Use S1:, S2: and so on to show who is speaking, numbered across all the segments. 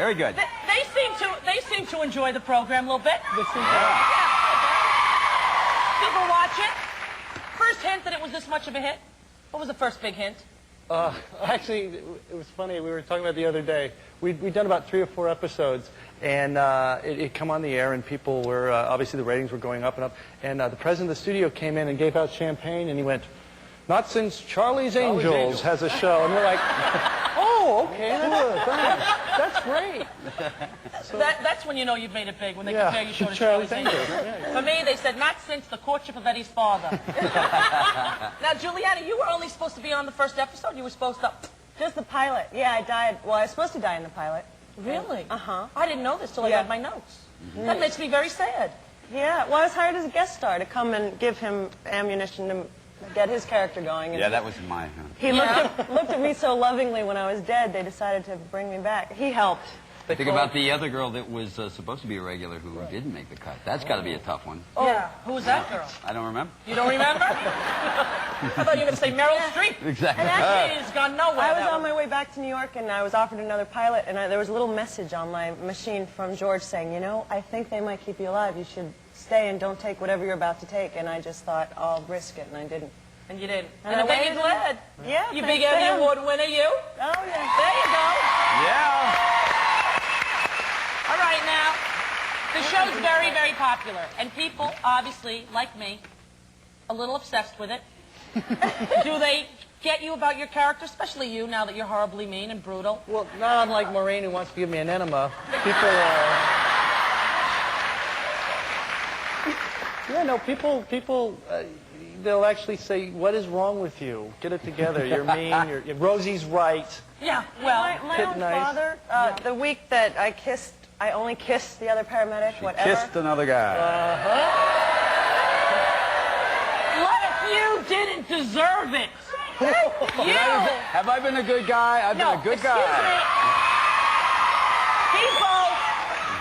S1: Very good.
S2: They seem to enjoy the program a little bit. People watch it. First hint that it was this much of a hit. What was the first big hint?
S3: Actually, it was funny. We were talking about it the other day. We'd done about 3 or 4 episodes, and it come on the air, and people were, obviously the ratings were going up and up. And the president of the studio came in and gave out champagne, and he went, "Not since Charlie's Angels has a show." And we're like, "Oh, okay, thanks. That's great."
S2: So, that's when you know you've made it big, when they compare your show to Charlie's Angels. For me, they said, "Not since the courtship of Eddie's father." Now, Julianna, you were only supposed to be on the first episode. You were supposed to...
S4: Just the pilot. Yeah, I died. Well, I was supposed to die in the pilot.
S2: Really?
S4: Uh-huh.
S2: I didn't know this till I read my notes. That makes me very sad.
S4: Yeah, well, I was hired as a guest star to come and give him ammunition to get his character going. And
S1: yeah, that was my...
S4: He looked at me so lovingly when I was dead, they decided to bring me back. He helped.
S1: Think about the other girl that was supposed to be a regular who didn't make the cut. That's got to be a tough one.
S2: Oh, yeah. Who was that girl?
S1: I don't remember.
S2: You don't remember? I thought you were going to say Meryl Streep.
S1: Exactly.
S4: And actually,
S2: she's gone nowhere.
S4: I was on my way back to New York, and I was offered another pilot, and there was a little message on my machine from George saying, "You know, I think they might keep you alive. You should stay and don't take whatever you're about to take." And I just thought, I'll risk it, and I didn't.
S2: And you didn't.
S4: And
S2: I bet you're glad.
S4: Yeah.
S2: You big Emmy Award winner, you.
S4: Oh, yeah.
S2: There you go.
S1: Yeah.
S2: All right, now, the show's very, very popular. And people, obviously, like me, a little obsessed with it. Do they get you about your character, especially you, now that you're horribly mean and brutal?
S3: Well, not unlike Maureen, who wants to give me an enema. People yeah, no, people, they'll actually say, "What is wrong with you? Get it together. You're mean. Rosie's right."
S2: Yeah, well,
S4: my own father, the week that I only kissed the other paramedic, whatever.
S1: Kissed another guy.
S2: What if you didn't deserve it? You!
S1: Have I been a good guy? I've been a good guy.
S2: Excuse me. People,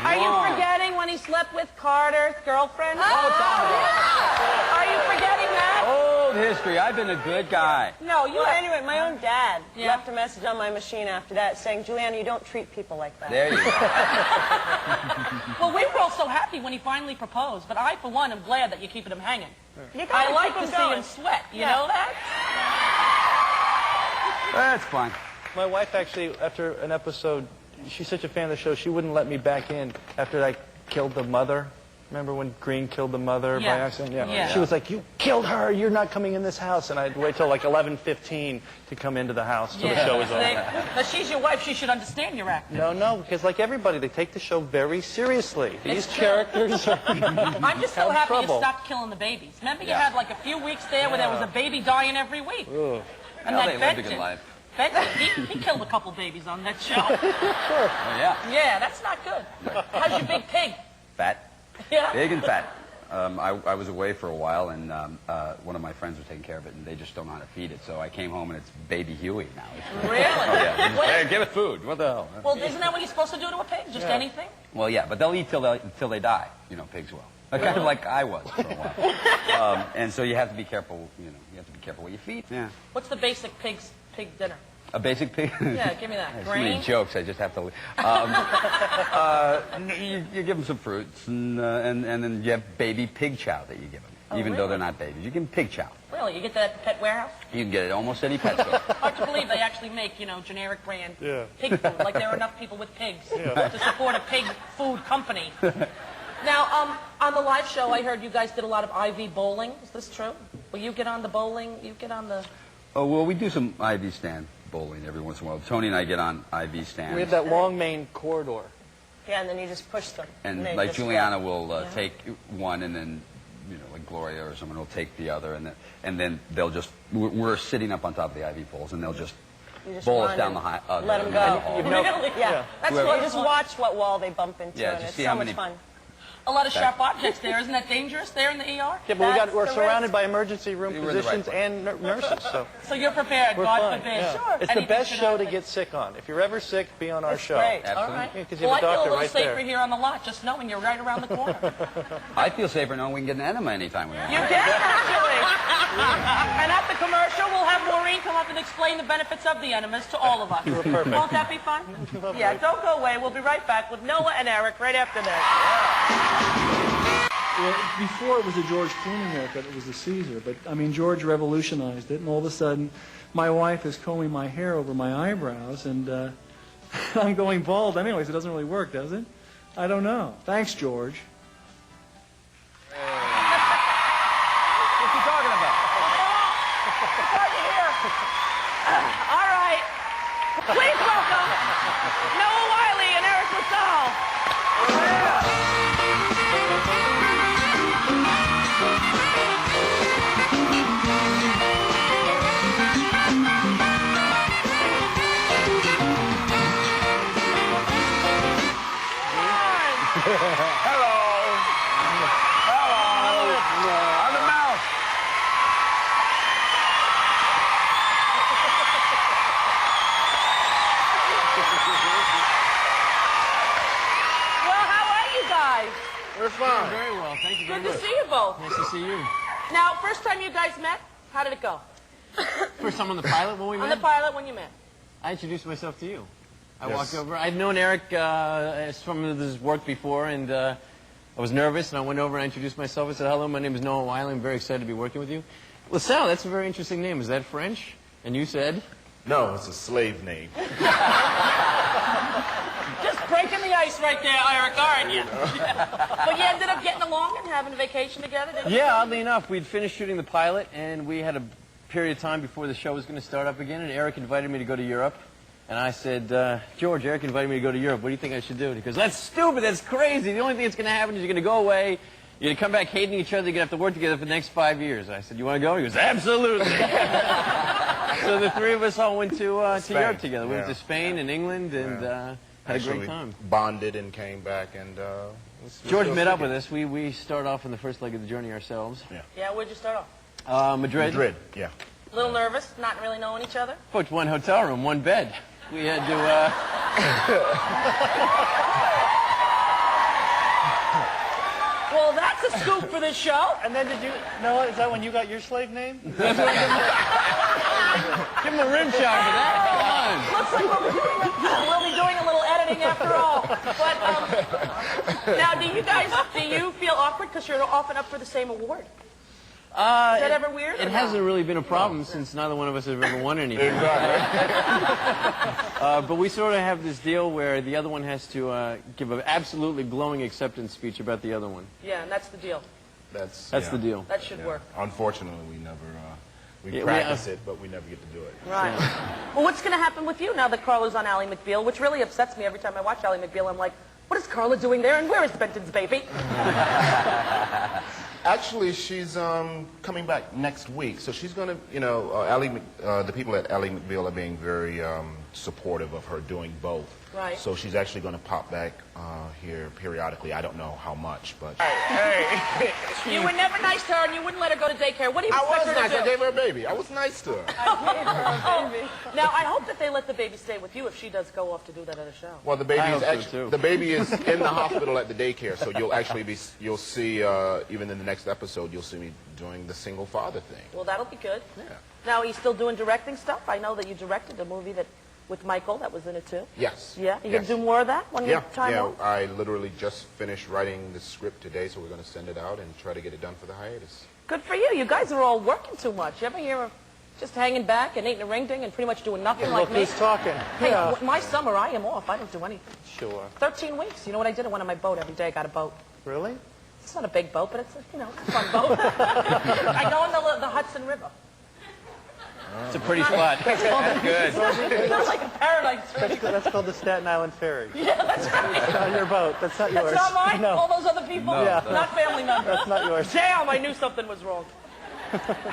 S2: are you forgetting when he slept with Carter's girlfriend? Are you forgetting that?
S1: Old history. I've been a good guy.
S4: No, anyway, my own dad left a message on my machine after that saying, "Julianna, you don't treat people like that."
S1: There you go.
S2: Well, we were all so happy when he finally proposed, but I, for one, am glad that you're keeping him hanging. I like to see him sweat. You know that?
S1: That's fine.
S3: My wife actually, after an episode, she's such a fan of the show, she wouldn't let me back in after I killed the mother. Remember when Green killed the mother by accident? Yeah. She was like, "You killed her. You're not coming in this house." And I'd wait till like 11:15 to come into the house till the show was over.
S2: But she's your wife. She should understand your act.
S3: No, because like everybody, they take the show very seriously. These characters are
S2: I'm just so happy you stopped killing the babies. Remember you had like a few weeks there where there was a baby dying every week.
S1: Ugh.
S2: And
S1: well,
S2: that
S1: they lived a good life.
S2: He killed a couple babies on that show.
S1: Oh, yeah.
S2: Yeah, that's not good. How's your big pig?
S1: Fat.
S2: Yeah.
S1: Big and fat. I was away for a while, and one of my friends was taking care of it, and they just don't know how to feed it. So I came home, and it's baby Huey now.
S2: Really?
S1: Oh, yeah. Hey, give it food. What the hell?
S2: Well, isn't that what you're supposed to do to a pig? Just anything?
S1: Well, yeah, but they'll eat till they die. You know, pigs will. Kind of like I was for a while. And so you have to be careful. You know, you have to be careful what you feed. Yeah.
S2: What's the basic pig dinner?
S1: A basic pig?
S2: Yeah, give me that.
S1: There's so many jokes, I just have to... you give them some fruits, and then you have baby pig chow that you give them, even though they're not babies. You give them pig chow.
S2: Really? You get that at the Pet Warehouse?
S1: You can get it at almost any pet store.
S2: Hard to believe they actually make, generic brand pig food, like there are enough people with pigs to support a pig food company. Now, on the live show, I heard you guys did a lot of IV bowling. Is this true? Will you get on the bowling? You get on the...
S1: Oh, well, we do some IV stand bowling every once in a while. Tony and I get on IV stands.
S3: We have that long main corridor.
S4: Yeah, and then you just push them.
S1: And like Julianna will take one, and then, like Gloria or someone will take the other, and then they'll just, we're sitting up on top of the IV poles, and they'll just bowl us down the high.
S4: Let them go.
S2: Really?
S4: Yeah. That's what you just watch what wall they bump into, and it's so much fun.
S2: A lot of sharp objects there. Isn't that dangerous there in the ER?
S3: Yeah, but we're surrounded by emergency room physicians and nurses. So
S2: you're prepared, God forbid.
S3: Yeah.
S2: Sure.
S3: It's the best show to get sick on. If you're ever sick, be on our show.
S4: Great.
S1: Absolutely.
S2: All right.
S3: Yeah, you
S2: well,
S3: have a
S2: I feel a
S3: doctor
S2: little
S3: right
S2: safer
S3: there.
S2: here on the lot, just knowing you're right around the corner.
S1: I feel safer knowing we can get an enema anytime we want.
S2: You can, actually. And at the commercial, we'll have more screen, come up and explain the benefits of the enemas to all of us.
S3: Perfect.
S2: Won't that be fun? Yeah, don't go away. We'll be right back with Noah and Eriq right after this.
S5: Well, before it was a George Clooney haircut, it was a Caesar. But, I mean, George revolutionized it, and all of a sudden, my wife is combing my hair over my eyebrows, and I'm going bald anyways. It doesn't really work, does it? I don't know. Thanks, George.
S3: What's he talking about?
S2: All right. Please welcome Noah Wyle and Eriq Salle.
S1: Hello. I'm the mouse.
S2: Well, how are you guys?
S3: We're fine. Very well. Thank you very
S2: Good
S3: much.
S2: to see you both.
S3: Nice to see you.
S2: Now, first time you guys met, how did it go?
S3: First time on the pilot when we
S2: On
S3: met?
S2: the pilot when you met.
S3: I introduced myself to you. I walked over. I'd known Eriq from his work before, and I was nervous, and I went over and I introduced myself. I said, hello, my name is Noah Wyle. I'm very excited to be working with you. Well, Salle, that's a very interesting name. Is that French? And you said?
S6: No, it's a slave name.
S2: Just breaking the ice right there, Eriq, aren't you? But you ended up getting along and having a vacation together, didn't you?
S3: Yeah, oddly enough, we'd finished shooting the pilot, and we had a period of time before the show was going to start up again, and Eriq invited me to go to Europe. And I said, George, Eriq invited me to go to Europe. What do you think I should do? And he goes, that's stupid. That's crazy. The only thing that's going to happen is you're going to go away. You're going to come back hating each other. You're going to have to work together for the next 5 years. I said, you want to go? He goes, absolutely. So the three of us all went to Europe together. We went to Spain and England and had a great time.
S6: Bonded and came back and...
S3: George met up with us. We started off in the first leg of the journey ourselves.
S2: Yeah, where'd you start off?
S3: Madrid.
S6: Madrid, yeah.
S2: A little nervous, not really knowing each other?
S3: Booked one hotel room, one bed. We had to...
S2: Well, that's a scoop for this show.
S3: And then did you... Noah, is that when you got your slave name? Give him a rim shot for that.
S2: Looks like we'll be doing a little editing after all. But now, do you feel awkward because you're often up for the same award? Is that ever weird?
S3: It hasn't really been a problem since neither one of us have ever won anything. But we sort of have this deal where the other one has to give an absolutely glowing acceptance speech about the other one.
S2: Yeah, and that's the deal.
S6: That's
S3: the deal.
S2: That should work.
S6: Unfortunately, we never... we practice it, but we never get to do it.
S2: Right. Well, what's going to happen with you now that Carla's on Ally McBeal, which really upsets me every time I watch Ally McBeal. I'm like, what is Carla doing there, and where is Benton's baby?
S6: Actually, she's coming back next week, so she's going to, the people at Ally McBeal are being very supportive of her doing both.
S2: Right.
S6: So she's actually going to pop back here periodically. I don't know how much, but...
S2: You were never nice to her, and you wouldn't let her go to daycare. What do you expect her to do?
S6: I gave her a baby. I was nice to her.
S2: Now, I hope that they let the baby stay with you if she does go off to do that other show.
S6: Well, the baby
S3: I
S6: is
S3: hope so,
S6: actually
S3: too.
S6: the baby is in the hospital at the daycare, so you'll see even in the next episode you'll see me doing the single father thing.
S2: Well, that'll be good.
S6: Yeah.
S2: Now, are you still doing directing stuff? I know that you directed a movie with Michael that was in it too.
S6: Yes.
S2: Yeah. You gonna do more of that when you time
S6: Yeah.
S2: off?
S6: I literally just finished writing the script today, so we're going to send it out and try to get it done for the hiatus.
S2: Good for you. You guys are all working too much. You ever hear of just hanging back and eating a ring ding and pretty much doing nothing like
S3: Look
S2: me?
S3: who's talking.
S2: Hey, my summer, I am off. I don't do anything.
S3: Sure.
S2: 13 weeks. You know what I did? I went on my boat every day. I got a boat.
S3: Really?
S2: It's not a big boat, but it's a, it's a fun boat. I go on the Hudson River.
S3: It's a pretty spot. That's good.
S2: It's like a paradise.
S3: That's called the Staten Island Ferry.
S2: Yeah, that's right.
S3: It's not your boat. That's not yours.
S2: That's not mine?
S3: No.
S2: All those other people?
S3: No.
S2: Not family members.
S3: That's not yours.
S2: Damn, I knew something was wrong.